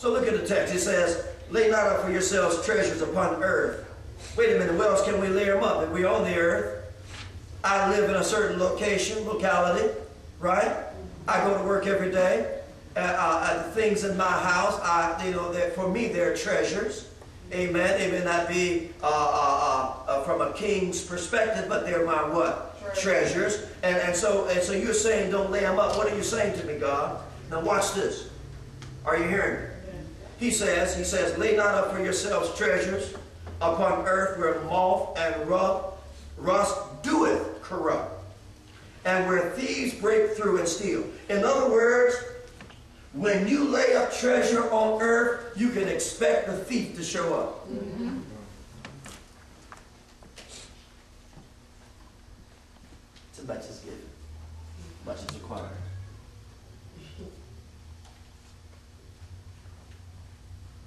So look at the text. It says, lay not up for yourselves treasures upon earth. Wait a minute, where else can we lay them up? If we're on the earth, I live in a certain locality, right? I go to work every day. Things in my house, for me, they're treasures. Amen. They may not be from a king's perspective, but they're my what? Treasures. And so you're saying don't lay them up. What are you saying to me, God? Now watch this. Are you hearing me? He says, lay not up for yourselves treasures upon earth where moth and rust doeth corrupt, and where thieves break through and steal. In other words, when you lay up treasure on earth, you can expect the thief to show up. Mm-hmm. Too much is given, much is required.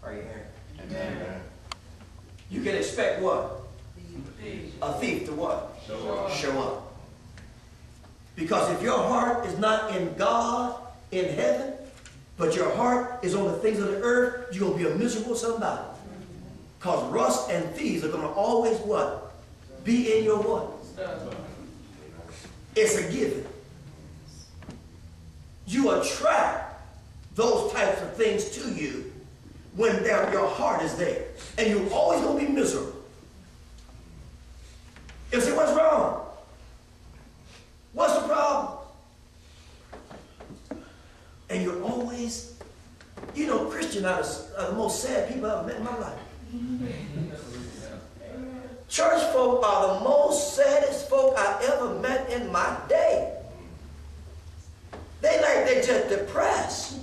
Are you hearing? Amen. You can expect what? A thief to what? Show up. Because if your heart is not in God, in heaven, but your heart is on the things of the earth, you're going to be a miserable somebody. Because rust and thieves are going to always what? Be in your what? It's a given. You attract those types of things to you when your heart is there. And you're always going to be miserable. You say, what's wrong? What's the problem? And you're always, Christians are the most sad people I've ever met in my life. Church folk are the most saddest folk I've ever met in my day. They're just depressed.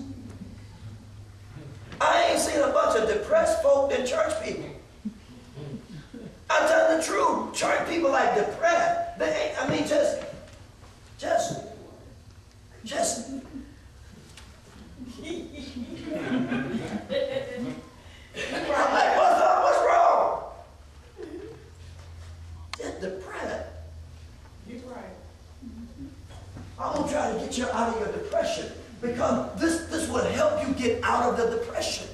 I ain't seen a bunch of depressed folk than church people. I'm telling the truth. Church people like depressed. They ain't, just. I'm like, what's up? What's wrong? Just depressed. You're right. I'm going to try to get you out of your depression, because this will help you get out of the depression.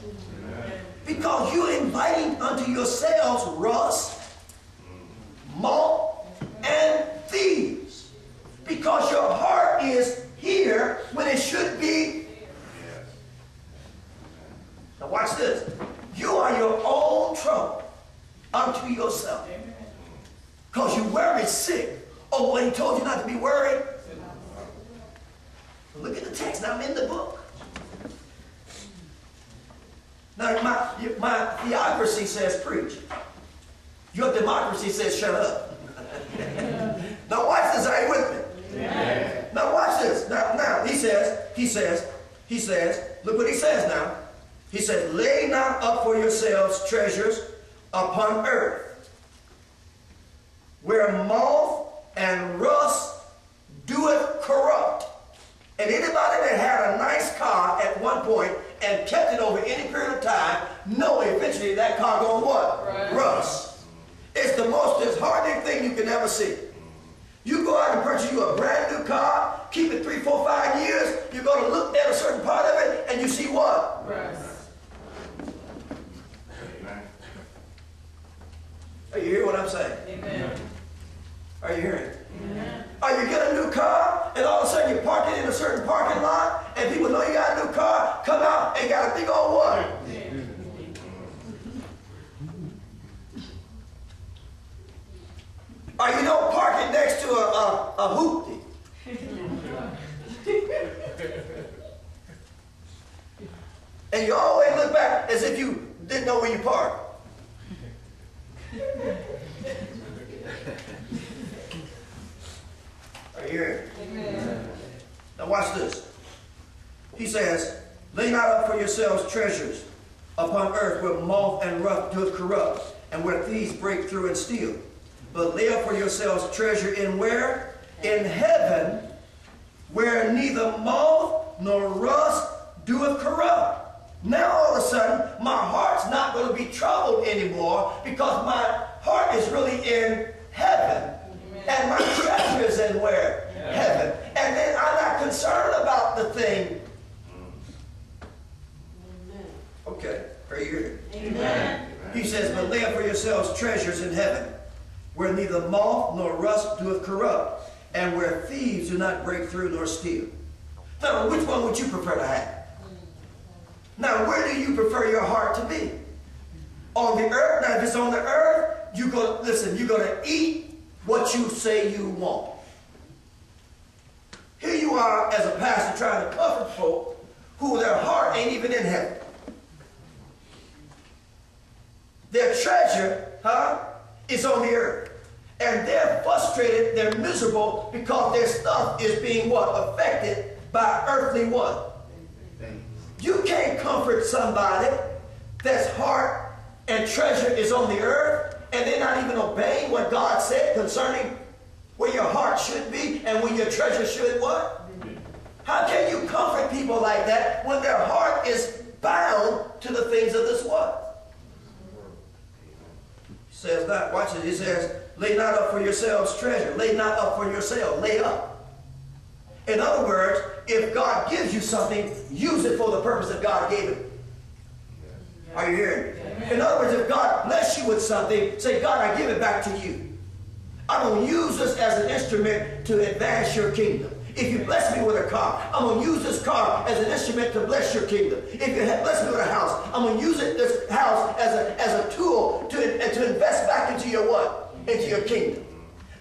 Because you're inviting unto yourselves rust, moth, and thieves. Because your heart is here when it should be. Now watch this. You are your own trouble unto yourself. Because you worry sick. Oh, when he told you not to be worried. Look at the text. Now I'm in the book. Now my theocracy says preach. Your democracy says shut up. Now watch this. Are you with me? Yeah. Now watch this. Now he says, look what he says now. He says, lay not up for yourselves treasures upon earth, where moth and rust doeth corrupt. And anybody that had a nice car at one point and kept it over any period of time, know eventually that car going what? Right. Rust. It's the most disheartening thing you can ever see. You go out and purchase you a brand new car, keep it 3, 4, 5 years, you're going to look at a certain part of it, and you see what? Rust. Are you hearing what I'm saying? Amen. Are you hearing? Amen. Or you get a new car, and all of a sudden you park it in a certain parking lot, and people know you got a new car, come out and got a big old what? Or you don't park it next to a hoopty. And you always look back as if you didn't know where you parked. Are you hearing? Amen. Now watch this. He says, lay not up for yourselves treasures upon earth where moth and rust doeth corrupt, and where thieves break through and steal. But lay up for yourselves treasure in where? In heaven, where neither moth nor rust doeth corrupt. Now all of a sudden, my heart's not going to be troubled anymore, because my heart is really in heaven. And my treasure is in where? Yeah. Heaven. And then I'm not concerned about the thing. Okay. Are you here? Amen. He says, but lay up for yourselves treasures in heaven, where neither moth nor rust doeth corrupt, and where thieves do not break through nor steal. Now, which one would you prefer to have? Now, where do you prefer your heart to be? On the earth? Now, if it's on the earth, you're going to eat what you say you want. Here you are as a pastor trying to comfort folk who their heart ain't even in heaven. Their treasure, is on the earth. And they're frustrated, they're miserable because their stuff is being what? Affected by earthly what? You can't comfort somebody that's heart and treasure is on the earth and they're not even obeying what God said concerning where your heart should be and where your treasure should what? How can you comfort people like that when their heart is bound to the things of this what? He says that, watch it, he says, lay not up for yourselves treasure. Lay not up for yourself. Lay up. In other words, if God gives you something, use it for the purpose that God gave it. Are you hearing me? In other words, if God bless you with something, say, God, I give it back to you. I'm going to use this as an instrument to advance your kingdom. If you bless me with a car, I'm going to use this car as an instrument to bless your kingdom. If you bless me with a house, I'm going to use this house as a tool to invest back into your what? Into your kingdom.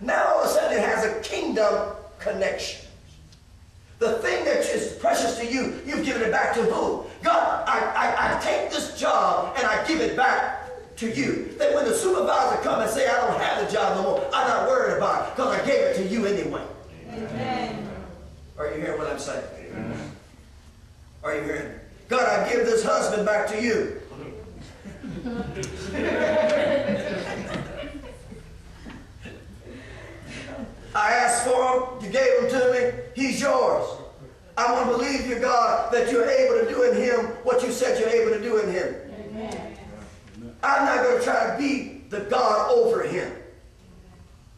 Now all of a sudden it has a kingdom connection. The thing that is precious to you, you've given it back to who? God, I take this job and I give it back to you. That when the supervisor comes and say, I don't have the job no more, I'm not worried about it because I gave it to you anyway. Amen. Are you hearing what I'm saying? Amen. Are you hearing? God, I give this husband back to you. I asked for him, you gave him to me, he's yours. I want to believe you, God, that you're able to do in him what you said you're able to do in him. Amen. I'm not going to try to be the God over him.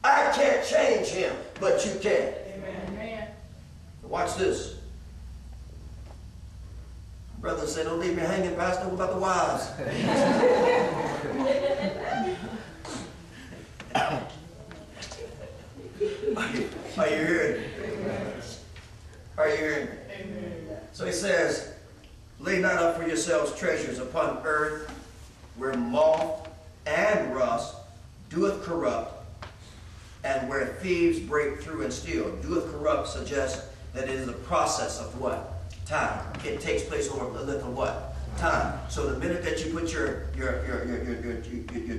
I can't change him, but you can. Amen. Watch this. Brother said, don't leave me hanging, Pastor. What about the wives? Are you hearing? Are you hearing? So he says, lay not up for yourselves treasures upon earth, where moth and rust doeth corrupt, and where thieves break through and steal. Doeth corrupt suggests that it is a process of what? Time. It takes place over a length of what? Time. So the minute that you put your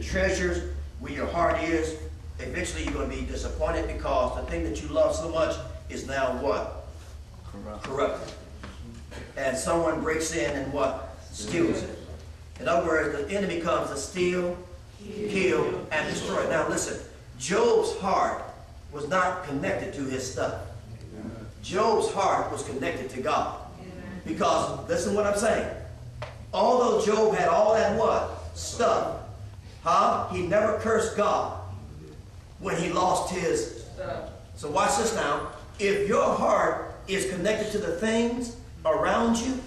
treasures where your heart is, eventually you're going to be disappointed because the thing that you love so much is now what? Corrupted. And someone breaks in and what? Steals it. In other words, the enemy comes to steal, kill, and destroy. Now listen, Job's heart was not connected to his stuff. Job's heart was connected to God. Because, listen what I'm saying. Although Job had all that what? Stuff. He never cursed God when he lost his stuff. So watch this now. If your heart is connected to the things around you,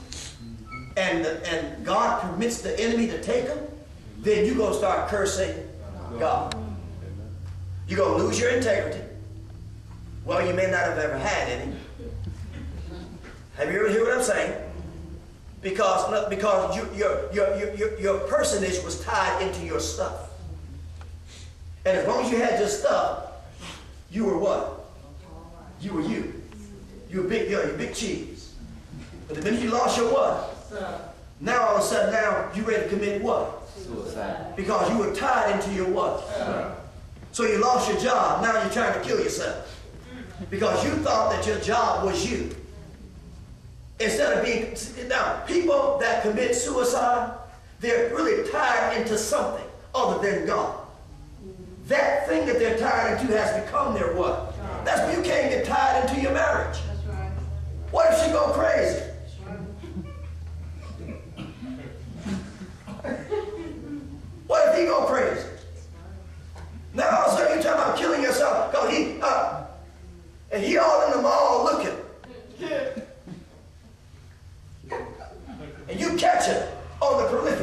and God permits the enemy to take them, then you're going to start cursing God. You're going to lose your integrity. Well, you may not have ever had any. Have you ever heard what I'm saying? Because your personage was tied into your stuff. And as long as you had your stuff, you were what? You were you. You were big cheese. But the minute you lost your what? Now all of a sudden now you're ready to commit what? Suicide. Because you were tied into your what? So you lost your job. Now you're trying to kill yourself. Because you thought that your job was you. Instead of being, now people that commit suicide, they're really tied into something other than God. That thing that they're tied into has become their what? That's why you can't get tied into your marriage. That's right. What if she go crazy? What if he go crazy? Now all of a sudden you're talking about killing yourself because and he all in the mall looking. And you catch it on the prolific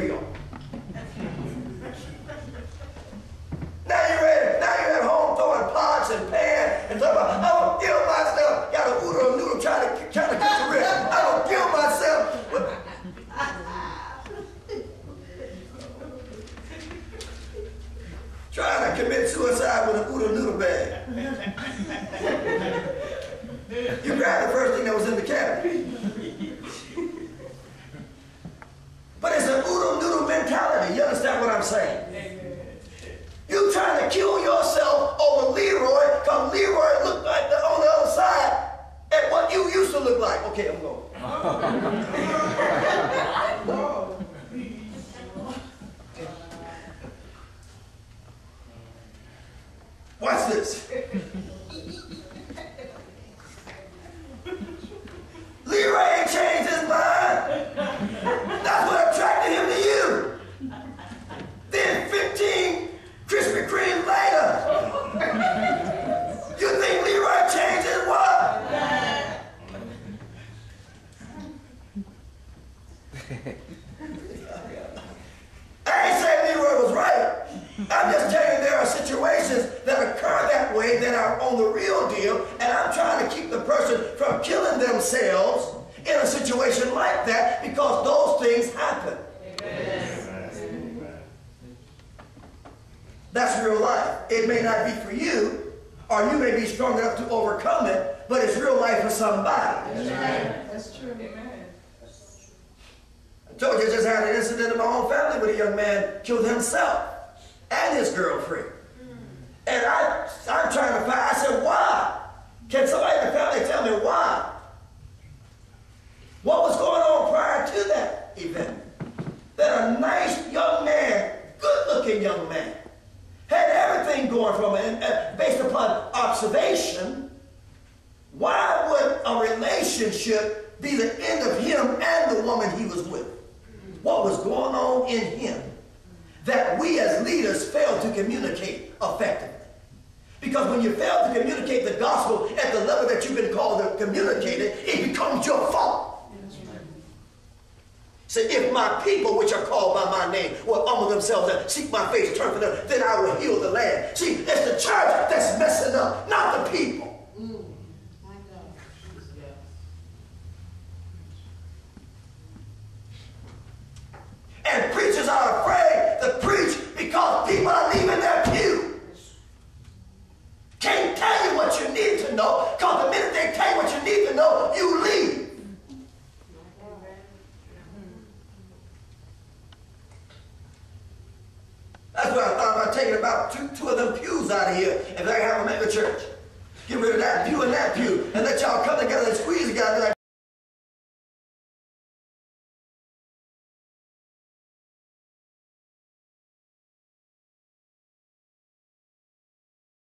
I ain't saying Leroy was right. I'm just telling you there are situations that occur that way that are on the real deal, and I'm trying to keep the person from killing themselves in a situation like that because those things happen. Amen. That's real life. It may not be for you, or you may be strong enough to overcome it, but it's real life for somebody. Amen. That's true. Amen. I told you I just had an incident in my own family where a young man killed himself and his girlfriend. And I'm trying to find, I said, why? Can somebody in the family tell me why? What was going on prior to that event? That a nice young man, good-looking young man, had everything going for him, and based upon observation, why would a relationship be the end of him and the woman he was with? What was going on in him that we as leaders fail to communicate effectively? Because when you fail to communicate the gospel at the level that you've been called to communicate it, it becomes your fault. Say, if my people, which are called by my name, will humble themselves and seek my face, turn from them, then I will heal the land. See, it's the church that's messing up, not the people. And preachers are afraid to preach because people are leaving their pew. Can't tell you what you need to know, because the minute they tell you what you need to know, you leave. That's why I thought about taking about two of them pews out of here and I have them at the church. Get rid of that pew and that pew and let y'all